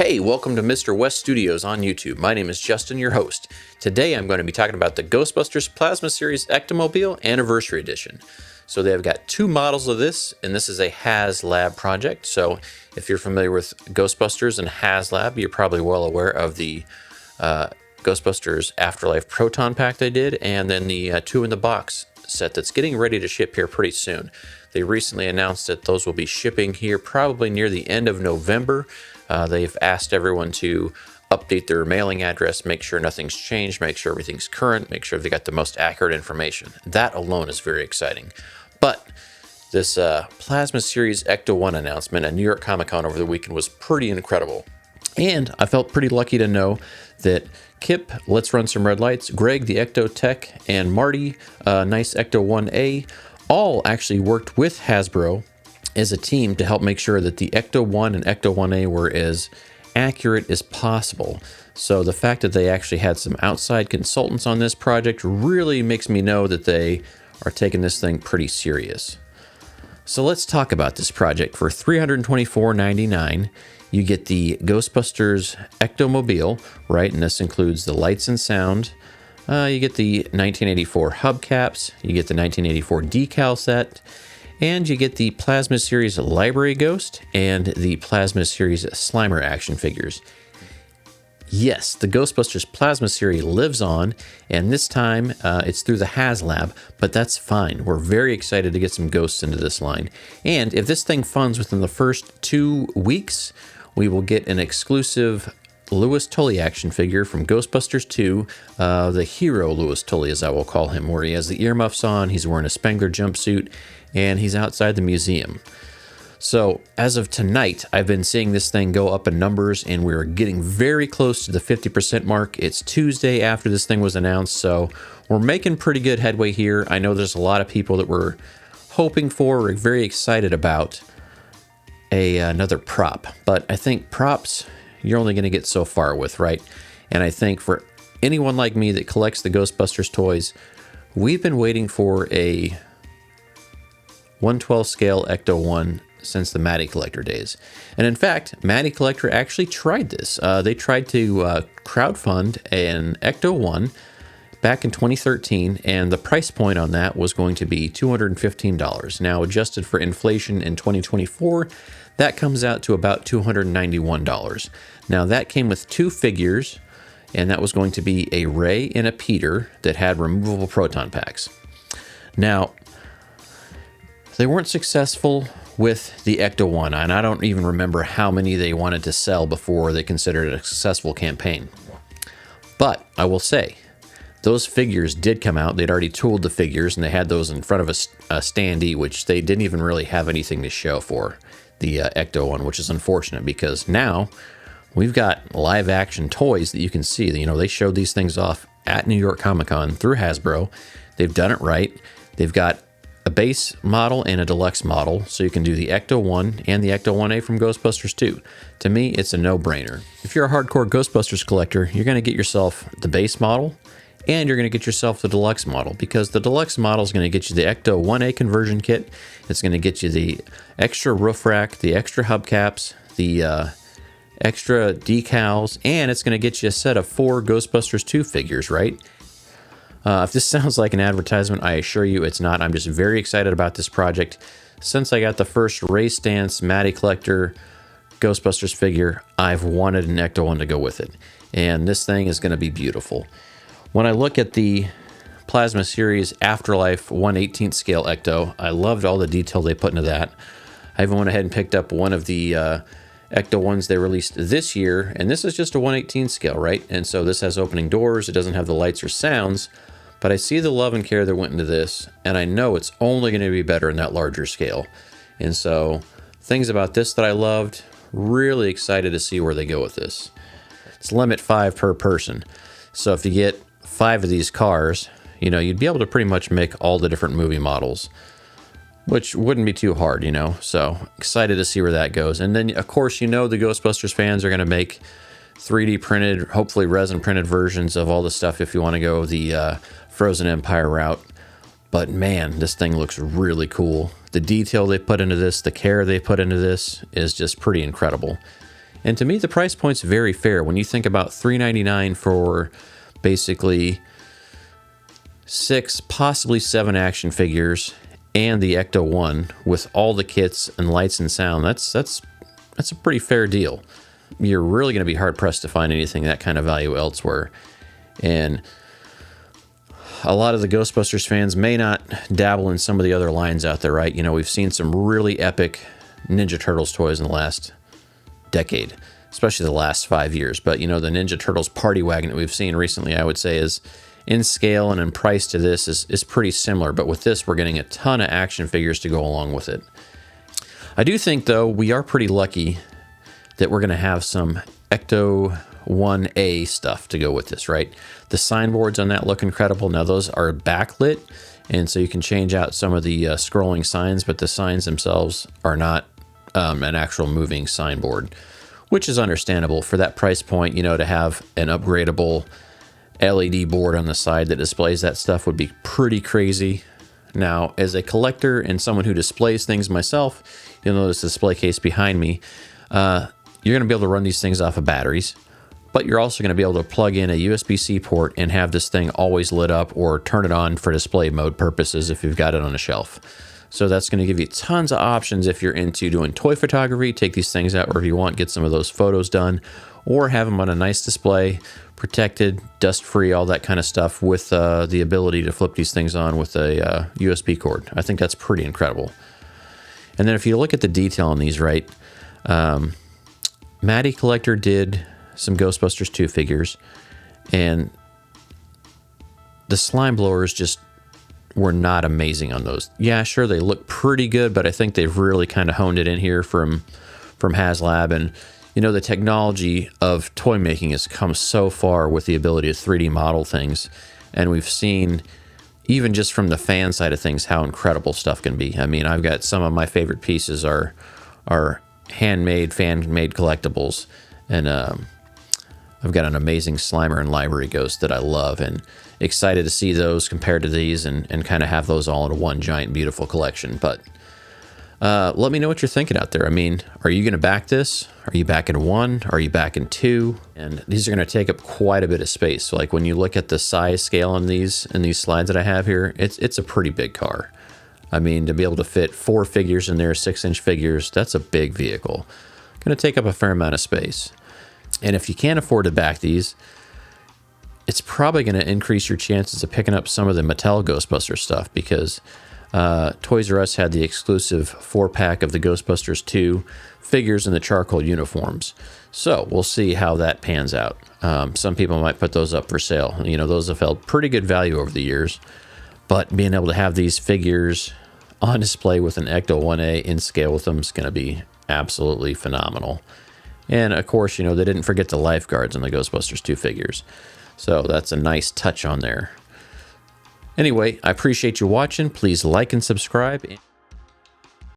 Hey, welcome to Mr. West Studios on YouTube. My name is Justin, your host. Today I'm going to be talking about the Ghostbusters Plasma Series Ectomobile Anniversary Edition. So they've got two models of this, and this is a Haslab project. So if you're familiar with Ghostbusters and Haslab, you're probably well aware of the Ghostbusters Afterlife Proton Pack they did, and then the two in the box set that's getting ready to ship here pretty soon. They recently announced that those will be shipping here probably near the end of November. They've asked everyone to update their mailing address, make sure nothing's changed, make sure everything's current, make sure they got the most accurate information. That alone is very exciting. But this Plasma Series Ecto-1 announcement at New York Comic Con over the weekend was pretty incredible. And I felt pretty lucky to know that Kip, Let's Run Some Red Lights, Greg, the Ecto Tech, and Marty, Nice Ecto-1A, all actually worked with Hasbro as a team to help make sure that the Ecto-1 and Ecto-1A were as accurate as possible. So the fact that they actually had some outside consultants on this project really makes me know that they are taking this thing pretty serious. So let's talk about this project. For $324.99, you get the Ghostbusters Ectomobile, right? And this includes the lights and sound. You get the 1984 hubcaps, you get the 1984 decal set, and you get the Plasma Series Library Ghost and the Plasma Series Slimer action figures. Yes, the Ghostbusters Plasma Series lives on, and this time it's through the Haslab, but that's fine. We're very excited to get some ghosts into this line. And if this thing funds within the first 2 weeks, we will get an exclusive Louis Tully action figure from Ghostbusters 2, the hero Louis Tully, as I will call him, where he has the earmuffs on, he's wearing a Spengler jumpsuit, and he's outside the museum. So as of tonight, I've been seeing this thing go up in numbers, and we're getting very close to the 50% mark. It's Tuesday after this thing was announced, so we're making pretty good headway here. I know there's a lot of people that we're hoping for, we're very excited about another prop, but I think props you're only going to get so far with, right? And I think for anyone like me that collects the Ghostbusters toys, we've been waiting for a 1/12 scale Ecto-1 since the Matty Collector days. And in fact, Matty Collector actually tried this. They tried to crowdfund an Ecto-1 back in 2013, and the price point on that was going to be $215. Now, adjusted for inflation in 2024, that comes out to about $291. Now, that came with two figures, and that was going to be a Ray and a Peter that had removable proton packs. Now, they weren't successful with the Ecto-1, and I don't even remember how many they wanted to sell before they considered it a successful campaign. But I will say, those figures did come out. They'd already tooled the figures, and they had those in front of a standee, which they didn't even really have anything to show for the Ecto-1, which is unfortunate because now we've got live action toys that you can see. You know, they showed these things off at New York Comic Con through Hasbro. They've done it right. They've got a base model and a deluxe model, so you can do the Ecto-1 and the Ecto-1A from Ghostbusters 2. To me, it's a no-brainer. If you're a hardcore Ghostbusters collector, you're going to get yourself the base model, and you're going to get yourself the deluxe model, because the deluxe model is going to get you the Ecto-1A conversion kit. It's going to get you the extra roof rack, the extra hubcaps, the extra decals, and it's going to get you a set of 4 Ghostbusters 2 figures, right? If this sounds like an advertisement, I assure you it's not. I'm just very excited about this project. Since I got the first Ray Stantz Matty Collector Ghostbusters figure, I've wanted an Ecto-1 to go with it. And this thing is going to be beautiful. When I look at the Plasma Series Afterlife 1/18 scale Ecto, I loved all the detail they put into that. I even went ahead and picked up one of the Ecto-1s they released this year, and this is just a 1/18 scale, right? And so this has opening doors, it doesn't have the lights or sounds, but I see the love and care that went into this, and I know it's only going to be better in that larger scale. And so things about this that I loved, really excited to see where they go with this. It's limit 5 per person. So if you get 5 of these cars, you know, you'd be able to pretty much make all the different movie models, which wouldn't be too hard, you know. So excited to see where that goes. And then, of course, you know the Ghostbusters fans are going to make 3D printed, hopefully resin printed versions of all the stuff if you want to go the Frozen Empire route. But man, this thing looks really cool. The detail they put into this, the care they put into this is just pretty incredible. And to me, the price point's very fair. When you think about $3.99 for basically 6, possibly 7 action figures and the Ecto-1 with all the kits and lights and sound, that's a pretty fair deal. You're really going to be hard-pressed to find anything that kind of value elsewhere. And a lot of the Ghostbusters fans may not dabble in some of the other lines out there, right? You know, we've seen some really epic Ninja Turtles toys in the last decade, especially the last 5 years. But, you know, the Ninja Turtles party wagon that we've seen recently, I would say, is in scale and in price to this is pretty similar. But with this, we're getting a ton of action figures to go along with it. I do think, though, we are pretty lucky that we're going to have some Ecto-1A stuff to go with this, right? The signboards on that look incredible. Now, those are backlit, and so you can change out some of the scrolling signs, but the signs themselves are not an actual moving signboard, which is understandable for that price point. You know, to have an upgradable LED board on the side that displays that stuff would be pretty crazy. Now, as a collector and someone who displays things myself, you'll notice the display case behind me. You're going to be able to run these things off of batteries, but you're also going to be able to plug in a USB-C port and have this thing always lit up or turn it on for display mode purposes if you've got it on a shelf. So that's going to give you tons of options if you're into doing toy photography. Take these things out wherever you want, get some of those photos done, or have them on a nice display, protected, dust-free, all that kind of stuff, with the ability to flip these things on with a USB cord. I think that's pretty incredible. And then if you look at the detail on these, right, Matty Collector did some Ghostbusters 2 figures, and the slime blowers just were not amazing on those. Yeah, sure, they look pretty good, but I think they've really kind of honed it in here from Haslab. And, you know, the technology of toy making has come so far with the ability to 3D model things, and we've seen, even just from the fan side of things, how incredible stuff can be. I mean, I've got some of my favorite pieces are handmade, fan-made collectibles, and I've got an amazing Slimer and Library Ghost that I love, and excited to see those compared to these and kind of have those all in one giant beautiful collection. But let me know what you're thinking out there. I mean, are you going to back this? Are you backing 1? Are you backing 2? And these are going to take up quite a bit of space. So like when you look at the size scale on these slides that I have here, it's a pretty big car. I mean, to be able to fit 4 figures in there, 6-inch figures, that's a big vehicle. Going to take up a fair amount of space. And if you can't afford to back these, it's probably going to increase your chances of picking up some of the Mattel Ghostbusters stuff, because Toys R Us had the exclusive 4-pack of the Ghostbusters 2 figures in the charcoal uniforms. So we'll see how that pans out. Some people might put those up for sale. You know, those have held pretty good value over the years. But being able to have these figures on display with an Ecto-1A in scale with them is going to be absolutely phenomenal. And of course, you know, they didn't forget the lifeguards on the Ghostbusters 2 figures. So that's a nice touch on there. Anyway, I appreciate you watching. Please like and subscribe.